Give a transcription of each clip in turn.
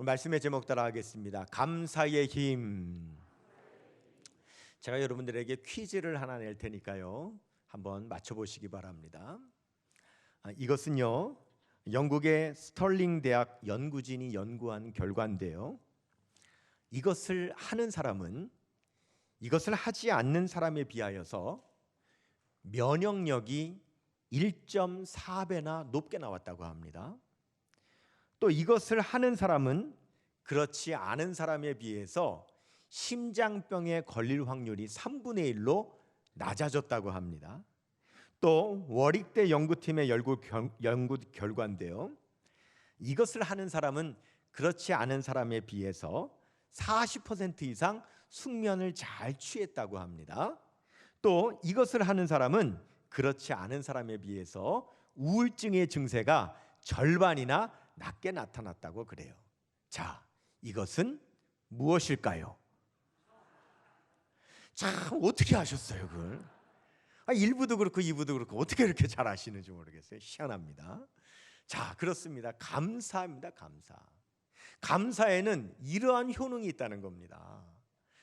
말씀의 제목 따라 하겠습니다. 감사의 힘. 제가 여러분들에게 퀴즈를 하나 낼 테니까요, 한번 맞춰보시기 바랍니다. 이것은요, 영국의 스털링 대학 연구진이 연구한 결과인데요, 이것을 하는 사람은 이것을 하지 않는 사람에 비하여서 면역력이 1.4배나 높게 나왔다고 합니다. 또 이것을 하는 사람은 그렇지 않은 사람에 비해서 심장병에 걸릴 확률이 3분의 1로 낮아졌다고 합니다. 또 워릭대 연구팀의 연구 결과인데요, 이것을 하는 사람은 그렇지 않은 사람에 비해서 40% 이상 숙면을 잘 취했다고 합니다. 또 이것을 하는 사람은 그렇지 않은 사람에 비해서 우울증의 증세가 절반이나 낮게 나타났다고 그래요. 자, 이것은 무엇일까요? 참, 어떻게 아셨어요, 그걸? 1부도 그렇고 2부도 그렇고 어떻게 이렇게 잘 아시는지 모르겠어요. 희한합니다. 자, 그렇습니다. 감사입니다. 감사. 감사에는 이러한 효능이 있다는 겁니다.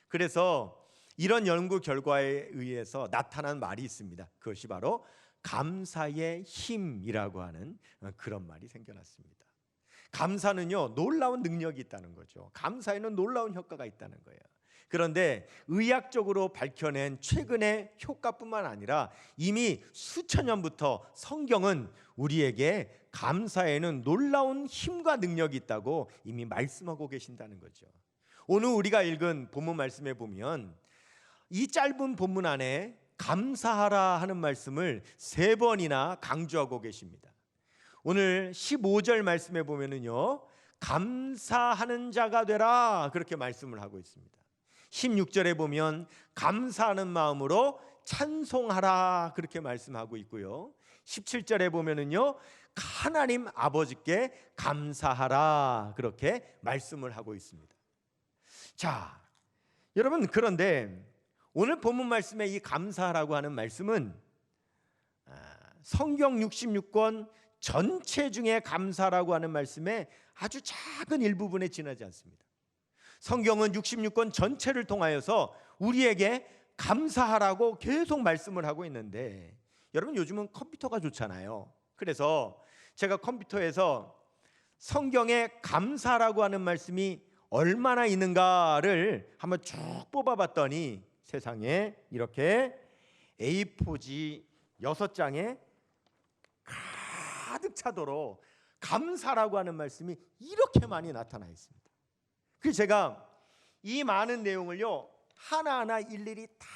그래서 이런 연구 결과에 의해서 나타난 말이 있습니다. 그것이 바로 감사의 힘이라고 하는 그런 말이 생겨났습니다. 감사는요, 놀라운 능력이 있다는 거죠. 감사에는 놀라운 효과가 있다는 거예요. 그런데 의학적으로 밝혀낸 최근의 효과뿐만 아니라 이미 수천 년부터 성경은 우리에게 감사에는 놀라운 힘과 능력이 있다고 이미 말씀하고 계신다는 거죠. 오늘 우리가 읽은 본문 말씀에 보면 이 짧은 본문 안에 감사하라 하는 말씀을 3번이나 강조하고 계십니다. 오늘 15절 말씀에 보면은요, 감사하는 자가 되라 그렇게 말씀을 하고 있습니다. 16절에 보면 감사하는 마음으로 찬송하라 그렇게 말씀하고 있고요, 17절에 보면은요, 하나님 아버지께 감사하라 그렇게 말씀을 하고 있습니다. 자, 여러분, 그런데 오늘 본문 말씀에 이 감사하라고 하는 말씀은 성경 66권 전체 중에 감사라고 하는 말씀에 아주 작은 일부분에 지나지 않습니다. 성경은 66권 전체를 통하여서 우리에게 감사하라고 계속 말씀을 하고 있는데, 여러분, 요즘은 컴퓨터가 좋잖아요. 그래서 제가 컴퓨터에서 성경에 감사라고 하는 말씀이 얼마나 있는가를 한번 쭉 뽑아봤더니 세상에 이렇게 A4지 6장에 가득 차도록 감사라고 하는 말씀이 이렇게 많이 나타나 있습니다. 그래서 제가 이 많은 내용을요, 하나하나 일일이 다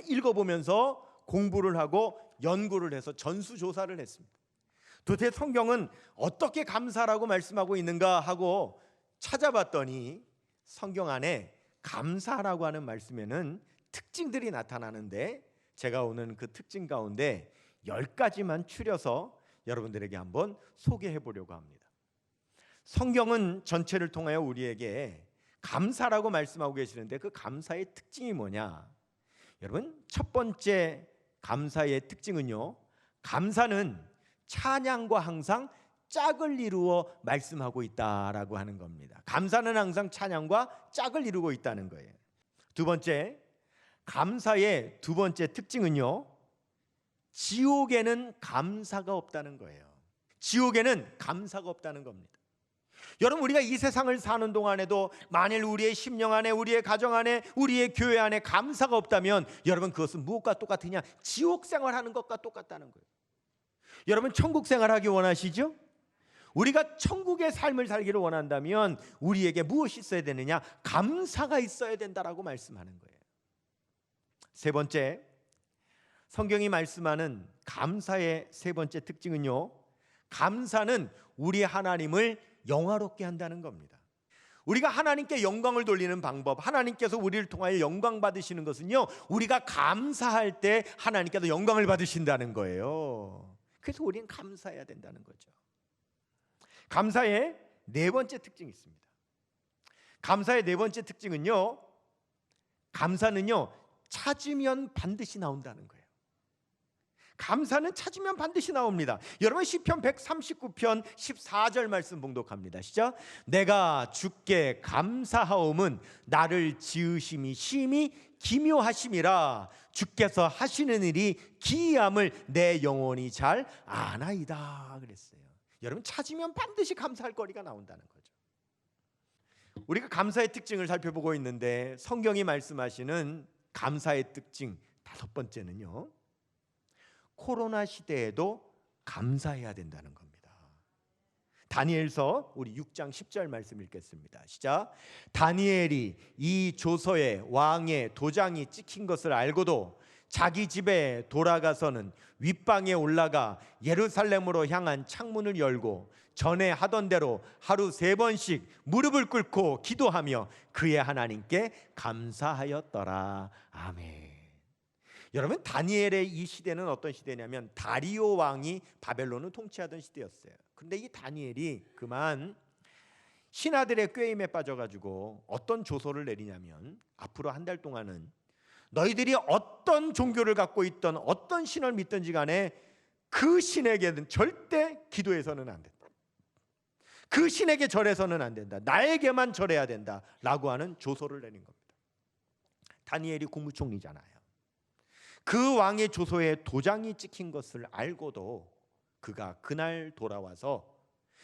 읽어보면서 공부를 하고 연구를 해서 전수조사를 했습니다. 도대체 성경은 어떻게 감사라고 말씀하고 있는가 하고 찾아봤더니 성경 안에 감사라고 하는 말씀에는 특징들이 나타나는데, 제가 오늘 그 특징 가운데 10가지만 추려서 여러분들에게 한번 소개해 보려고 합니다. 성경은 전체를 통하여 우리에게 감사라고 말씀하고 계시는데, 그 감사의 특징이 뭐냐? 여러분, 첫 번째 감사의 특징은요, 감사는 찬양과 항상 짝을 이루어 말씀하고 있다라고 하는 겁니다. 감사는 항상 찬양과 짝을 이루고 있다는 거예요. 두 번째, 감사의 두 번째 특징은요, 지옥에는 감사가 없다는 거예요. 지옥에는 감사가 없다는 겁니다. 여러분, 우리가 이 세상을 사는 동안에도 만일 우리의 심령 안에, 우리의 가정 안에, 우리의 교회 안에 감사가 없다면 여러분, 그것은 무엇과 똑같으냐? 지옥 생활하는 것과 똑같다는 거예요. 여러분, 천국 생활하기 원하시죠? 우리가 천국의 삶을 살기를 원한다면 우리에게 무엇이 있어야 되느냐? 감사가 있어야 된다라고 말씀하는 거예요. 세 번째, 성경이 말씀하는 감사의 세 번째 특징은요, 감사는 우리 하나님을 영화롭게 한다는 겁니다. 우리가 하나님께 영광을 돌리는 방법, 하나님께서 우리를 통하여 영광 받으시는 것은요, 우리가 감사할 때 하나님께서 영광을 받으신다는 거예요. 그래서 우리는 감사해야 된다는 거죠. 감사의 네 번째 특징이 있습니다. 감사의 네 번째 특징은요, 감사는요, 찾으면 반드시 나온다는 거예요. 감사는 찾으면 반드시 나옵니다. 여러분 시편 139편 14절 말씀 봉독합니다. 시작. 내가 주께 감사하옴은 나를 지으심이 심히 기묘하심이라. 주께서 하시는 일이 기이함을 내 영혼이 잘 아나이다 그랬어요. 여러분 찾으면 반드시 감사할 거리가 나온다는 거죠. 우리가 감사의 특징을 살펴보고 있는데 성경이 말씀하시는 감사의 특징 다섯 번째는요, 코로나 시대에도 감사해야 된다는 겁니다. 다니엘서 우리 6장 10절 말씀 읽겠습니다. 시작. 다니엘이 이 조서에 왕의 도장이 찍힌 것을 알고도 자기 집에 돌아가서는 윗방에 올라가 예루살렘으로 향한 창문을 열고 전에 하던 대로 하루 3번씩 무릎을 꿇고 기도하며 그의 하나님께 감사하였더라. 아멘. 여러분 다니엘의 이 시대는 어떤 시대냐면 다리오 왕이 바벨론을 통치하던 시대였어요. 그런데 이 다니엘이 그만 신하들의 꾀임에 빠져가지고 어떤 조서를 내리냐면 앞으로 한 달 동안은 너희들이 어떤 종교를 갖고 있던 어떤 신을 믿든지 간에 그 신에게는 절대 기도해서는 안 된다. 그 신에게 절해서는 안 된다. 나에게만 절해야 된다 라고 하는 조서를 내린 겁니다. 다니엘이 국무총리잖아요. 그 왕의 조서에 도장이 찍힌 것을 알고도 그가 그날 돌아와서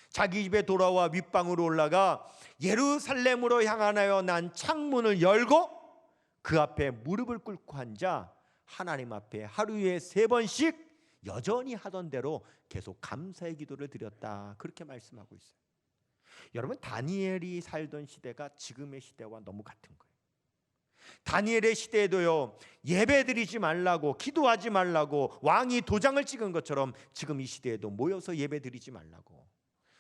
자기 집에 돌아와 윗방으로 올라가 예루살렘으로 향하여 난 창문을 열고 그 앞에 무릎을 꿇고 앉아 하나님 앞에 하루에 3번씩 여전히 하던 대로 계속 감사의 기도를 드렸다. 그렇게 말씀하고 있어요. 여러분 다니엘이 살던 시대가 지금의 시대와 너무 같은 거예요. 다니엘의 시대에도요, 예배드리지 말라고, 기도하지 말라고 왕이 도장을 찍은 것처럼 지금 이 시대에도 모여서 예배드리지 말라고,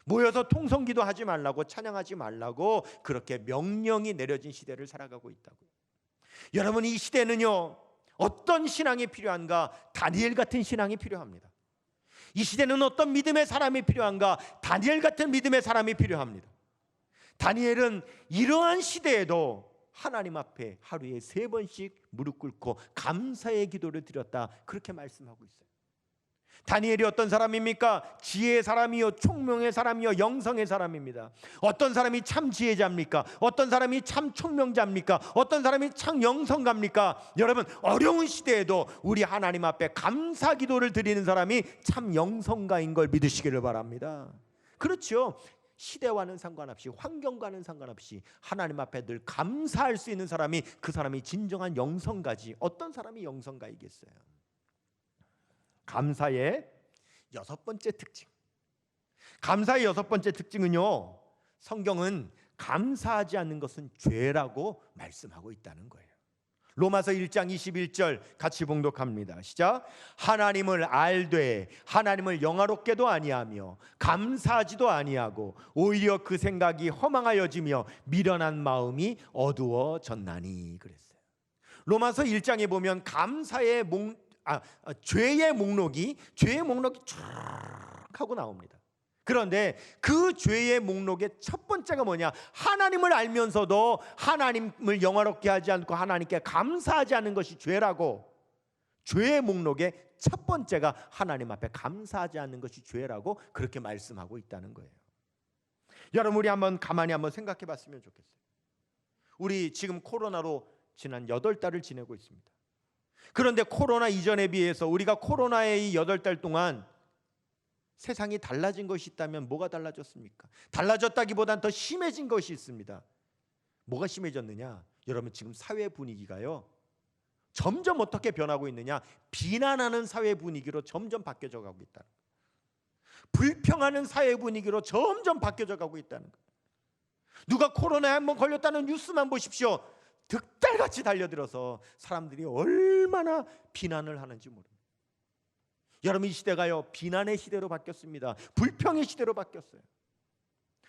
모여서 통성기도 하지 말라고, 찬양하지 말라고 그렇게 명령이 내려진 시대를 살아가고 있다고요. 여러분 이 시대는요, 어떤 신앙이 필요한가? 다니엘 같은 신앙이 필요합니다. 이 시대는 어떤 믿음의 사람이 필요한가? 다니엘 같은 믿음의 사람이 필요합니다. 다니엘은 이러한 시대에도 하나님 앞에 하루에 3번씩 무릎 꿇고 감사의 기도를 드렸다. 그렇게 말씀하고 있어요. 다니엘이 어떤 사람입니까? 지혜의 사람이요, 총명의 사람이요, 영성의 사람입니다. 어떤 사람이 참 지혜자입니까? 어떤 사람이 참 총명자입니까? 어떤 사람이 참 영성가입니까? 여러분 어려운 시대에도 우리 하나님 앞에 감사 기도를 드리는 사람이 참 영성가인 걸 믿으시기를 바랍니다. 그렇죠. 시대와는 상관없이, 환경과는 상관없이 하나님 앞에 늘 감사할 수 있는 사람이, 그 사람이 진정한 영성가지. 어떤 사람이 영성가이겠어요? 감사의 6번째 특징. 감사의 6번째 특징은요, 성경은 감사하지 않는 것은 죄라고 말씀하고 있다는 거예요. 로마서 1장 21절 같이 봉독합니다. 시작. 하나님을 알되 하나님을 영화롭게도 아니하며 감사하지도 아니하고 오히려 그 생각이 허망하여지며 미련한 마음이 어두워졌나니 그랬어요. 로마서 1장에 보면 감사의 죄의 목록이 쫙 하고 나옵니다. 그런데 그 죄의 목록의 첫 번째가 뭐냐? 하나님을 알면서도 하나님을 영화롭게 하지 않고 하나님께 감사하지 않는 것이 죄라고. 죄의 목록의 첫 번째가 하나님 앞에 감사하지 않는 것이 죄라고 그렇게 말씀하고 있다는 거예요. 여러분 우리 가만히 한번 생각해 봤으면 좋겠어요. 우리 지금 코로나로 지난 8달을 지내고 있습니다. 그런데 코로나 이전에 비해서 우리가 코로나의 이 8달 동안 세상이 달라진 것이 있다면 뭐가 달라졌습니까? 달라졌다기보단 더 심해진 것이 있습니다. 뭐가 심해졌느냐? 여러분 지금 사회 분위기가요, 점점 어떻게 변하고 있느냐? 비난하는 사회 분위기로 점점 바뀌어져 가고 있다. 불평하는 사회 분위기로 점점 바뀌어져 가고 있다는 거예요. 누가 코로나에 한번 걸렸다는 뉴스만 보십시오. 득달같이 달려들어서 사람들이 얼마나 비난을 하는지 모릅니다. 여러분 이 시대가요, 비난의 시대로 바뀌었습니다. 불평의 시대로 바뀌었어요.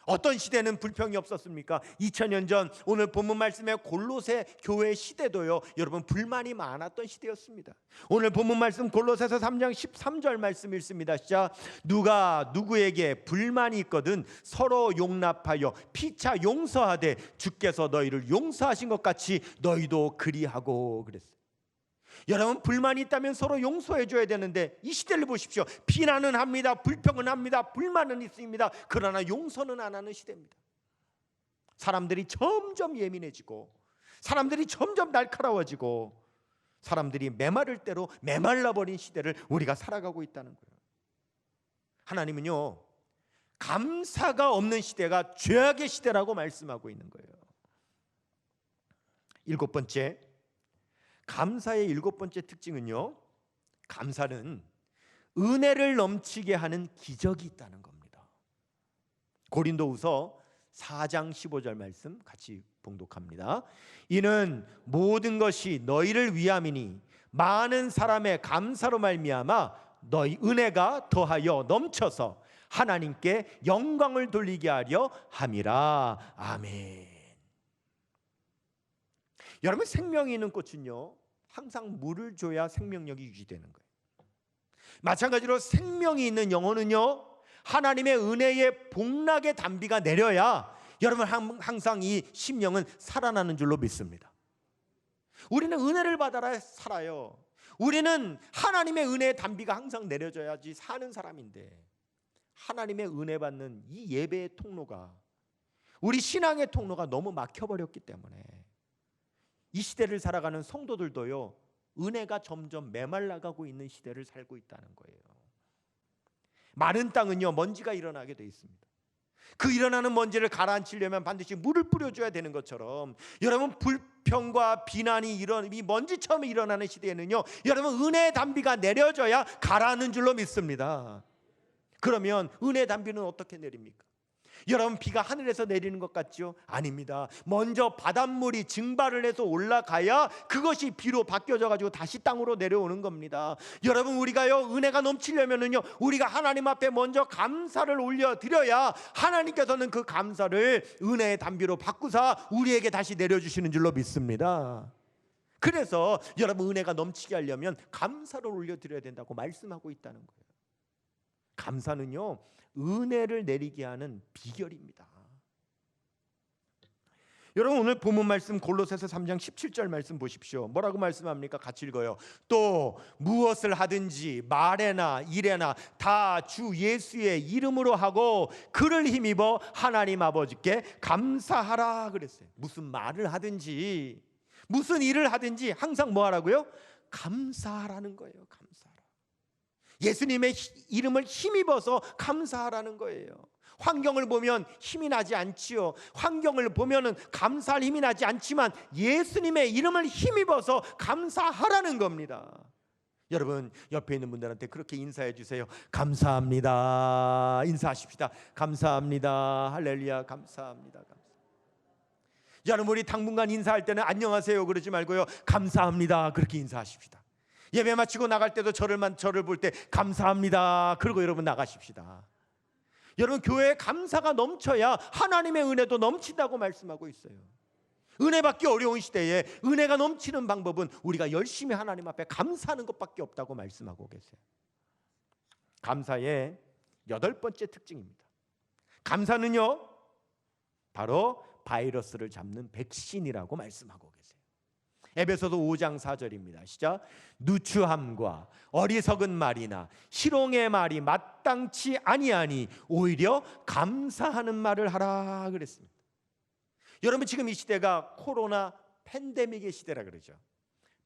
어떤 시대는 불평이 없었습니까? 2000년 전 오늘 본문 말씀의 골로새 교회 시대도요, 여러분 불만이 많았던 시대였습니다. 오늘 본문 말씀 골로새서 3장 13절 말씀 읽습니다. 시작. 누가 누구에게 불만이 있거든 서로 용납하여 피차 용서하되 주께서 너희를 용서하신 것 같이 너희도 그리하고 그랬어요. 여러분, 불만이 있다면 서로 용서해 줘야 되는데 이 시대를 보십시오. 비난은 합니다. 불평은 합니다. 불만은 있습니다. 그러나 용서는 안 하는 시대입니다. 사람들이 점점 예민해지고, 사람들이 점점 날카로워지고, 사람들이 메마를 대로 메말라버린 시대를 우리가 살아가고 있다는 거예요. 하나님은요, 감사가 없는 시대가 죄악의 시대라고 말씀하고 있는 거예요. 일곱 번째, 감사의 일곱 번째 특징은요, 감사는 은혜를 넘치게 하는 기적이 있다는 겁니다. 고린도후서 4장 15절 말씀 같이 봉독합니다. 이는 모든 것이 너희를 위함이니 많은 사람의 감사로 말미암아 너희 은혜가 더하여 넘쳐서 하나님께 영광을 돌리게 하려 함이라. 아멘. 여러분, 생명이 있는 꽃은요, 항상 물을 줘야 생명력이 유지되는 거예요. 마찬가지로 생명이 있는 영혼은요, 하나님의 은혜의 복락의 단비가 내려야 여러분 항상 이 심령은 살아나는 줄로 믿습니다. 우리는 은혜를 받아라 살아요. 우리는 하나님의 은혜의 단비가 항상 내려져야지 사는 사람인데, 하나님의 은혜 받는 이 예배의 통로가, 우리 신앙의 통로가 너무 막혀버렸기 때문에 이 시대를 살아가는 성도들도요, 은혜가 점점 메말라가고 있는 시대를 살고 있다는 거예요. 마른 땅은요, 먼지가 일어나게 돼 있습니다. 그 일어나는 먼지를 가라앉히려면 반드시 물을 뿌려줘야 되는 것처럼, 여러분, 불평과 비난이 이 먼지처럼 일어나는 시대에는요, 여러분, 은혜의 단비가 내려져야 가라앉는 줄로 믿습니다. 그러면 은혜의 단비는 어떻게 내립니까? 여러분, 비가 하늘에서 내리는 것 같죠? 아닙니다. 먼저 바닷물이 증발을 해서 올라가야 그것이 비로 바뀌어져 가지고 다시 땅으로 내려오는 겁니다. 여러분, 우리가요, 은혜가 넘치려면은요, 우리가 하나님 앞에 먼저 감사를 올려드려야 하나님께서는 그 감사를 은혜의 단비로 바꾸사 우리에게 다시 내려주시는 줄로 믿습니다. 그래서 여러분, 은혜가 넘치게 하려면 감사를 올려드려야 된다고 말씀하고 있다는 거예요. 감사는요, 은혜를 내리게 하는 비결입니다. 여러분, 오늘 본문 말씀 골로새서 3장 17절 말씀 보십시오. 뭐라고 말씀합니까? 같이 읽어요. 또 무엇을 하든지 말에나 일에나 다 주 예수의 이름으로 하고 그를 힘입어 하나님 아버지께 감사하라 그랬어요. 무슨 말을 하든지 무슨 일을 하든지 항상 뭐 하라고요? 감사하라는 거예요. 감사하라. 예수님의 이름을 힘입어서 감사하라는 거예요. 환경을 보면 힘이 나지 않지요. 환경을 보면은 감사할 힘이 나지 않지만 예수님의 이름을 힘입어서 감사하라는 겁니다. 여러분, 옆에 있는 분들한테 그렇게 인사해 주세요. 감사합니다. 인사하십시다. 감사합니다. 할렐루야. 감사합니다. 여러분, 우리 당분간 인사할 때는 안녕하세요 그러지 말고요, 감사합니다 그렇게 인사하십시다. 예배 마치고 나갈 때도 저를 볼 때 감사합니다 그러고 여러분 나가십시다. 여러분, 교회에 감사가 넘쳐야 하나님의 은혜도 넘친다고 말씀하고 있어요. 은혜 받기 어려운 시대에 은혜가 넘치는 방법은 우리가 열심히 하나님 앞에 감사하는 것밖에 없다고 말씀하고 계세요. 감사의 여덟 번째 특징입니다. 감사는요, 바로 바이러스를 잡는 백신이라고 말씀하고 계세요. 에베소서 5장 4절입니다. 시작. 누추함과 어리석은 말이나 희롱의 말이 마땅치 아니하니 오히려 감사하는 말을 하라 그랬습니다. 여러분, 지금 이 시대가 코로나 팬데믹의 시대라 그러죠.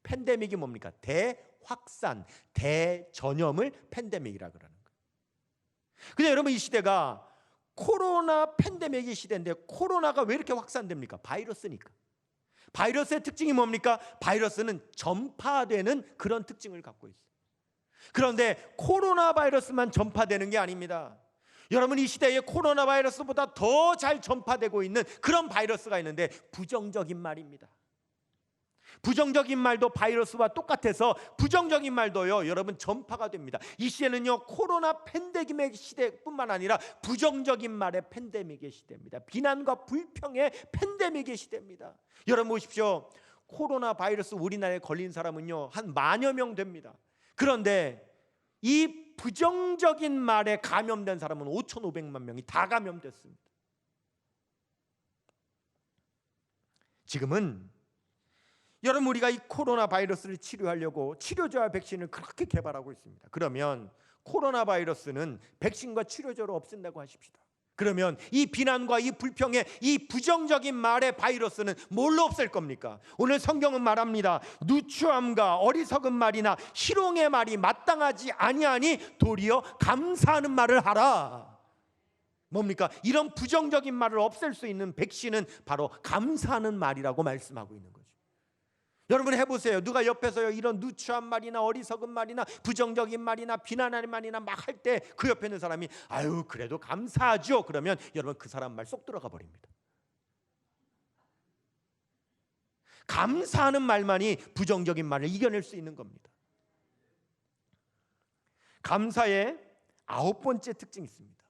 팬데믹이 뭡니까? 대확산, 대전염을 팬데믹이라 그러는 거예요. 근데 여러분, 이 시대가 코로나 팬데믹의 시대인데 코로나가 왜 이렇게 확산됩니까? 바이러스니까. 바이러스의 특징이 뭡니까? 바이러스는 전파되는 그런 특징을 갖고 있어요. 그런데 코로나 바이러스만 전파되는 게 아닙니다. 여러분, 이 시대에 코로나 바이러스보다 더 잘 전파되고 있는 그런 바이러스가 있는데 부정적인 말입니다. 부정적인 말도 바이러스와 똑같아서 부정적인 말도요, 여러분, 전파가 됩니다. 이 시대는요, 코로나 팬데믹의 시대뿐만 아니라 부정적인 말의 팬데믹의 시대입니다. 비난과 불평의 팬데믹의 시대입니다. 여러분 보십시오. 코로나 바이러스 우리나라에 걸린 사람은요, 한 10,000여 명 됩니다. 그런데 이 부정적인 말에 감염된 사람은 5,500만 명이 다 감염됐습니다. 지금은 여러분, 우리가 이 코로나 바이러스를 치료하려고 치료제와 백신을 그렇게 개발하고 있습니다. 그러면 코로나 바이러스는 백신과 치료제로 없앤다고 하십시다. 그러면 이 비난과 이 불평의 이 부정적인 말의 바이러스는 뭘로 없앨 겁니까? 오늘 성경은 말합니다. 누추함과 어리석은 말이나 희롱의 말이 마땅하지 아니하니 도리어 감사하는 말을 하라. 뭡니까? 이런 부정적인 말을 없앨 수 있는 백신은 바로 감사하는 말이라고 말씀하고 있는 거죠. 여러분 해보세요. 누가 옆에서요 이런 누추한 말이나 어리석은 말이나 부정적인 말이나 비난하는 말이나 막 할 때 그 옆에 있는 사람이 아유 그래도 감사하죠. 그러면 여러분 그 사람 말 쏙 들어가 버립니다. 감사하는 말만이 부정적인 말을 이겨낼 수 있는 겁니다. 감사의 9번째 특징이 있습니다.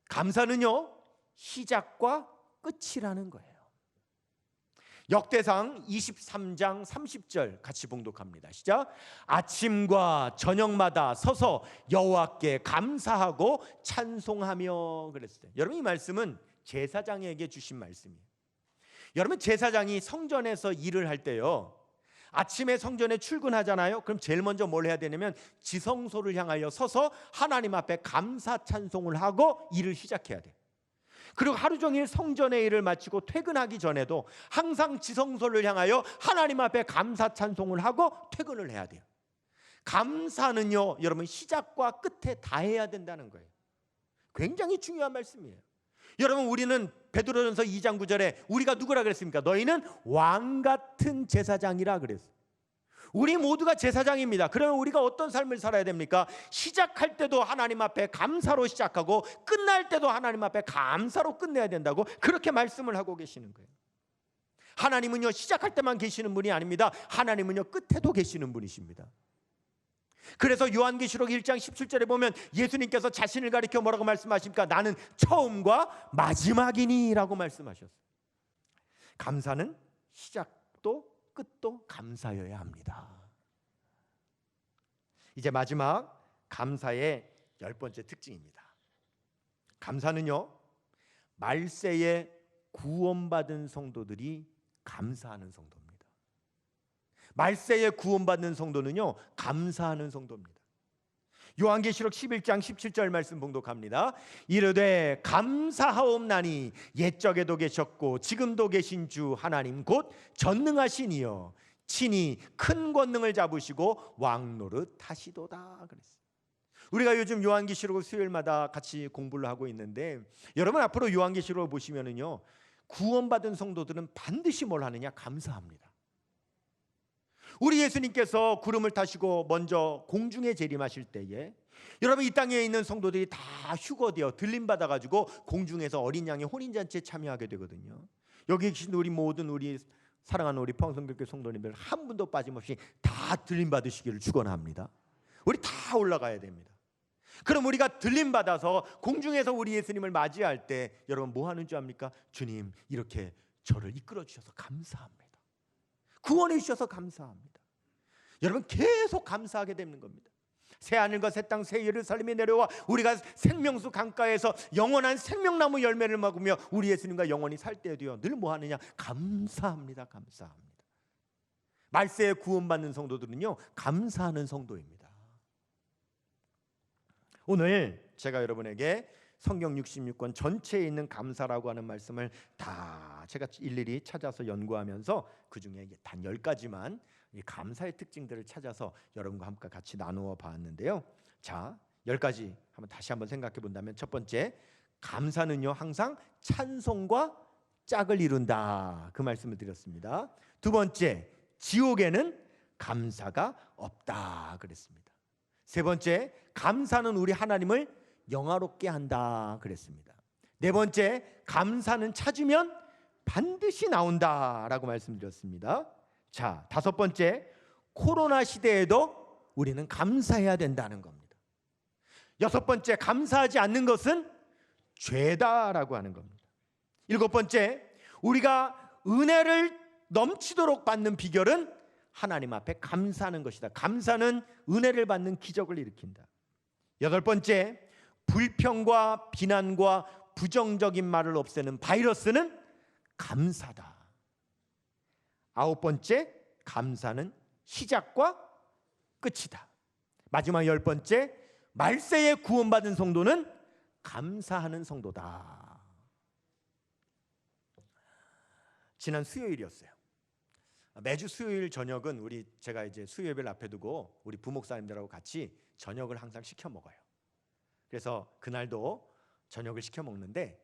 감사는요 시작과 끝이라는 거예요. 역대상 23장 30절 같이 봉독합니다. 시작. 아침과 저녁마다 서서 여호와께 감사하고 찬송하며 그랬어요. 여러분 이 말씀은 제사장에게 주신 말씀이에요. 여러분 제사장이 성전에서 일을 할 때요 아침에 성전에 출근하잖아요. 그럼 제일 먼저 뭘 해야 되냐면 지성소를 향하여 서서 하나님 앞에 감사 찬송을 하고 일을 시작해야 돼요. 그리고 하루 종일 성전의 일을 마치고 퇴근하기 전에도 항상 지성소를 향하여 하나님 앞에 감사 찬송을 하고 퇴근을 해야 돼요. 감사는요 여러분 시작과 끝에 다 해야 된다는 거예요. 굉장히 중요한 말씀이에요. 여러분 우리는 베드로전서 2장 9절에 우리가 누구라 그랬습니까? 너희는 왕 같은 제사장이라 그랬어요. 우리 모두가 제사장입니다. 그러면 우리가 어떤 삶을 살아야 됩니까? 시작할 때도 하나님 앞에 감사로 시작하고 끝날 때도 하나님 앞에 감사로 끝내야 된다고 그렇게 말씀을 하고 계시는 거예요. 하나님은요 시작할 때만 계시는 분이 아닙니다. 하나님은요 끝에도 계시는 분이십니다. 그래서 요한계시록 1장 17절에 보면 예수님께서 자신을 가리켜 뭐라고 말씀하십니까? 나는 처음과 마지막이니 라고 말씀하셨어요. 감사는 시작도 끝도 감사여야 합니다. 이제 마지막 감사의 10번째 특징입니다. 감사는요 말세에 구원받은 성도들이 감사하는 성도입니다. 말세에 구원받는 성도는요 감사하는 성도입니다. 요한계시록 11장 17절 말씀 봉독합니다. 이르되 감사하옵나니 옛적에도 계셨고 지금도 계신 주 하나님 곧 전능하신 이여 친히 큰 권능을 잡으시고 왕노릇 하시도다 그랬어요. 우리가 요즘 요한계시록을 수요일마다 같이 공부를 하고 있는데 여러분 앞으로 요한계시록을 보시면은요 구원받은 성도들은 반드시 뭘 하느냐? 감사합니다. 우리 예수님께서 구름을 타시고 먼저 공중에 재림하실 때에 여러분 이 땅에 있는 성도들이 다 휴거되어 들림받아가지고 공중에서 어린 양의 혼인잔치에 참여하게 되거든요. 여기 계신 우리 모든 우리 사랑하는 우리 평성교회 성도님들 한 분도 빠짐없이 다 들림받으시기를 축원합니다. 우리 다 올라가야 됩니다. 그럼 우리가 들림받아서 공중에서 우리 예수님을 맞이할 때 여러분 뭐 하는 줄 압니까? 주님 이렇게 저를 이끌어 주셔서 감사합니다. 구원해 주셔서 감사합니다. 여러분 계속 감사하게 되는 겁니다. 새 하늘과 새 땅 새 예루살렘이 내려와 우리가 생명수 강가에서 영원한 생명나무 열매를 먹으며 우리 예수님과 영원히 살 때도요 늘 뭐 하느냐? 감사합니다. 감사합니다. 말세에 구원받는 성도들은요 감사하는 성도입니다. 오늘 제가 여러분에게 성경 66권 전체에 있는 감사라고 하는 말씀을 다 제가 일일이 찾아서 연구하면서 그중에 단 10가지만 이 감사의 특징들을 찾아서 여러분과 함께 같이 나누어 봤는데요. 자, 10가지 다시 한번 생각해 본다면 첫 번째, 감사는요 항상 찬송과 짝을 이룬다. 그 말씀을 드렸습니다. 두 번째, 지옥에는 감사가 없다 그랬습니다. 세 번째, 감사는 우리 하나님을 영화롭게 한다 그랬습니다. 네 번째, 감사는 찾으면 반드시 나온다라고 말씀드렸습니다. 자, 다섯 번째, 코로나 시대에도 우리는 감사해야 된다는 겁니다. 여섯 번째, 감사하지 않는 것은 죄다라고 하는 겁니다. 일곱 번째, 우리가 은혜를 넘치도록 받는 비결은 하나님 앞에 감사하는 것이다. 감사는 은혜를 받는 기적을 일으킨다. 여덟 번째, 불평과 비난과 부정적인 말을 없애는 바이러스는 감사다. 9번째, 감사는 시작과 끝이다. 마지막 10번째, 말세에 구원받은 성도는 감사하는 성도다. 지난 수요일이었어요. 매주 수요일 저녁은 제가 이제 수요예배를 앞에 두고 우리 부목사님들하고 같이 저녁을 항상 시켜 먹어요. 그래서 그날도 저녁을 시켜 먹는데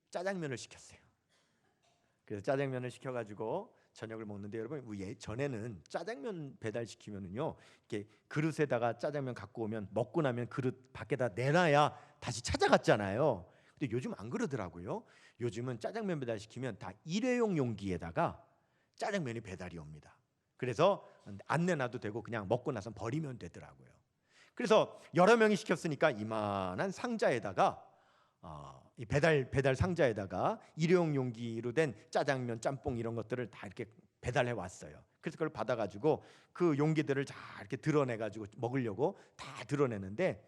짜장면을 시켰어요. 그래서 짜장면을 시켜가지고 저녁을 먹는데, 여러분, 전에는 짜장면 배달시키면은요, 이렇게 그릇에다가 짜장면 갖고 오면 먹고 나면 그릇 밖에다 내놔야 다시 찾아갔잖아요. 근데 요즘 안 그러더라고요. 요즘은 짜장면 배달시키면 다 일회용 용기에다가 짜장면이 배달이 옵니다. 그래서 안 내놔도 되고 그냥 먹고 나서 버리면 되더라고요. 그래서 여러 명이 시켰으니까 이만한 상자에다가 이 배달 상자에다가 일회용 용기로 된 짜장면, 짬뽕 이런 것들을 다 이렇게 배달해 왔어요. 그래서 그걸 받아가지고 그 용기들을 다 이렇게 드러내가지고 먹으려고 다 드러내는데,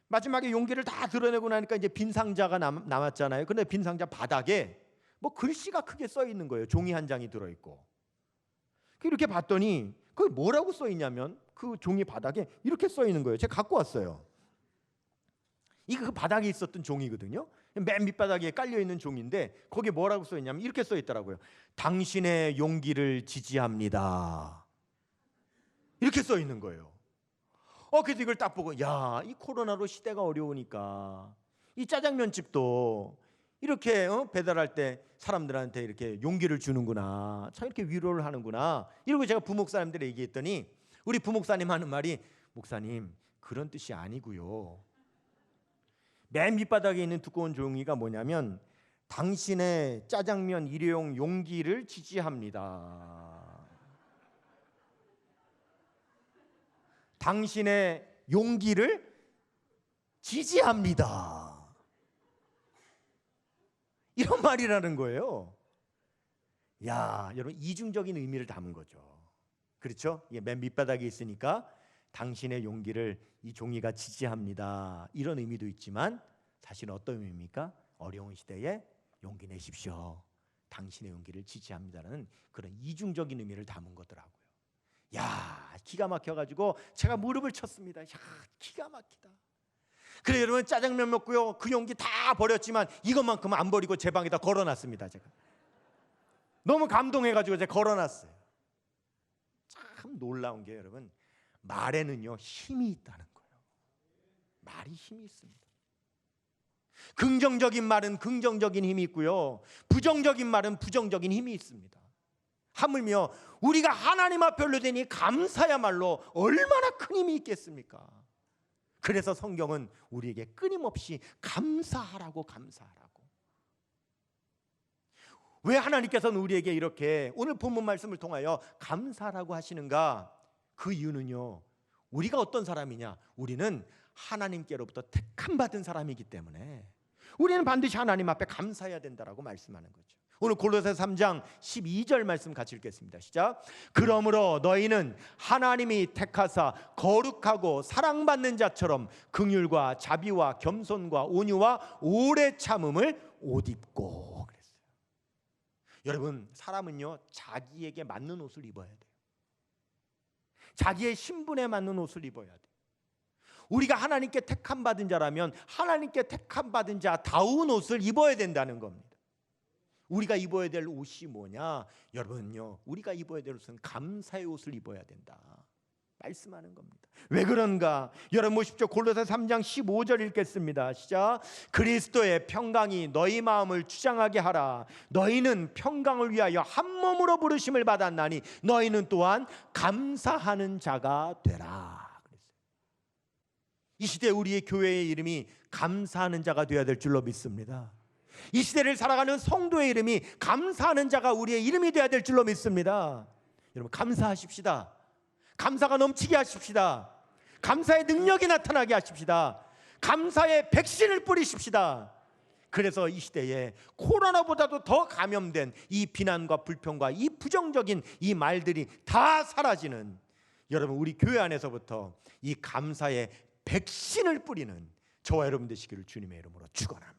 마지막에 용기를 다 드러내고 나니까 이제 빈 상자가 남았잖아요. 근데 빈 상자 바닥에 뭐 글씨가 크게 써 있는 거예요. 종이 한 장이 들어 있고. 이렇게 봤더니 그게 뭐라고 써 있냐면 그 종이 바닥에 이렇게 써 있는 거예요. 제가 갖고 왔어요. 이거 그 바닥에 있었던 종이거든요. 맨 밑바닥에 깔려 있는 종인데 거기에 뭐라고 써 있냐면 이렇게 써 있더라고요. 당신의 용기를 지지합니다. 이렇게 써 있는 거예요. 그래서 이걸 딱 보고, 야, 이 코로나로 시대가 어려우니까 이 짜장면 집도 이렇게 배달할 때 사람들한테 이렇게 용기를 주는구나, 참 이렇게 위로를 하는구나, 이러고 제가 부목사님들에게 얘기했더니 우리 부목사님 하는 말이, 목사님, 그런 뜻이 아니고요. 맨 밑바닥에 있는 두꺼운 종이가 뭐냐면 당신의 짜장면 일회용 용기를 지지합니다. 당신의 용기를 지지합니다. 이런 말이라는 거예요. 야, 여러분, 이중적인 의미를 담은 거죠. 그렇죠? 이게 맨 밑바닥에 있으니까 당신의 용기를 이 종이가 지지합니다, 이런 의미도 있지만 사실 어떤 의미입니까? 어려운 시대에 용기 내십시오, 당신의 용기를 지지합니다라는 그런 이중적인 의미를 담은 거더라고요. 야, 기가 막혀가지고 제가 무릎을 쳤습니다. 야, 기가 막히다. 그래, 여러분, 짜장면 먹고요, 그 용기 다 버렸지만 이것만큼은 안 버리고 제 방에다 걸어놨습니다. 제가 너무 감동해가지고 제가 걸어놨어요. 참 놀라운 게, 여러분, 말에는요 힘이 있다는 거예요. 말이 힘이 있습니다. 긍정적인 말은 긍정적인 힘이 있고요, 부정적인 말은 부정적인 힘이 있습니다. 하물며 우리가 하나님 앞에 올려드니 감사야말로 얼마나 큰 힘이 있겠습니까? 그래서 성경은 우리에게 끊임없이 감사하라고. 왜 하나님께서는 우리에게 이렇게 오늘 본문 말씀을 통하여 감사라고 하시는가? 그 이유는요, 우리가 어떤 사람이냐? 우리는 하나님께로부터 택함 받은 사람이기 때문에 우리는 반드시 하나님 앞에 감사해야 된다라고 말씀하는 거죠. 오늘 골로새서 3장 12절 말씀 같이 읽겠습니다. 시작. 그러므로 너희는 하나님이 택하사 거룩하고 사랑받는 자처럼 긍휼과 자비와 겸손과 온유와 오래 참음을 옷 입고 그랬어요. 여러분, 사람은요 자기에게 맞는 옷을 입어야 돼요. 자기의 신분에 맞는 옷을 입어야 돼요. 우리가 하나님께 택함 받은 자라면 하나님께 택함 받은 자다운 옷을 입어야 된다는 겁니다. 우리가 입어야 될 옷이 뭐냐? 여러분요, 우리가 입어야 될 옷은 감사의 옷을 입어야 된다 말씀하는 겁니다. 왜 그런가? 여러분 보십시오. 골로새 3장 15절 읽겠습니다. 시작. 그리스도의 평강이 너희 마음을 주장하게 하라. 너희는 평강을 위하여 한 몸으로 부르심을 받았나니 너희는 또한 감사하는 자가 되라. 이 시대 우리의 교회의 이름이 감사하는 자가 되어야 될 줄로 믿습니다. 이 시대를 살아가는 성도의 이름이 감사하는 자가 우리의 이름이 되어야 될 줄로 믿습니다. 여러분, 감사하십시다. 감사가 넘치게 하십시다. 감사의 능력이 나타나게 하십시다. 감사의 백신을 뿌리십시다. 그래서 이 시대에 코로나보다도 더 감염된 이 비난과 불평과 이 부정적인 이 말들이 다 사라지는, 여러분, 우리 교회 안에서부터 이 감사의 백신을 뿌리는 저와 여러분 되시기를 주님의 이름으로 축원합니다.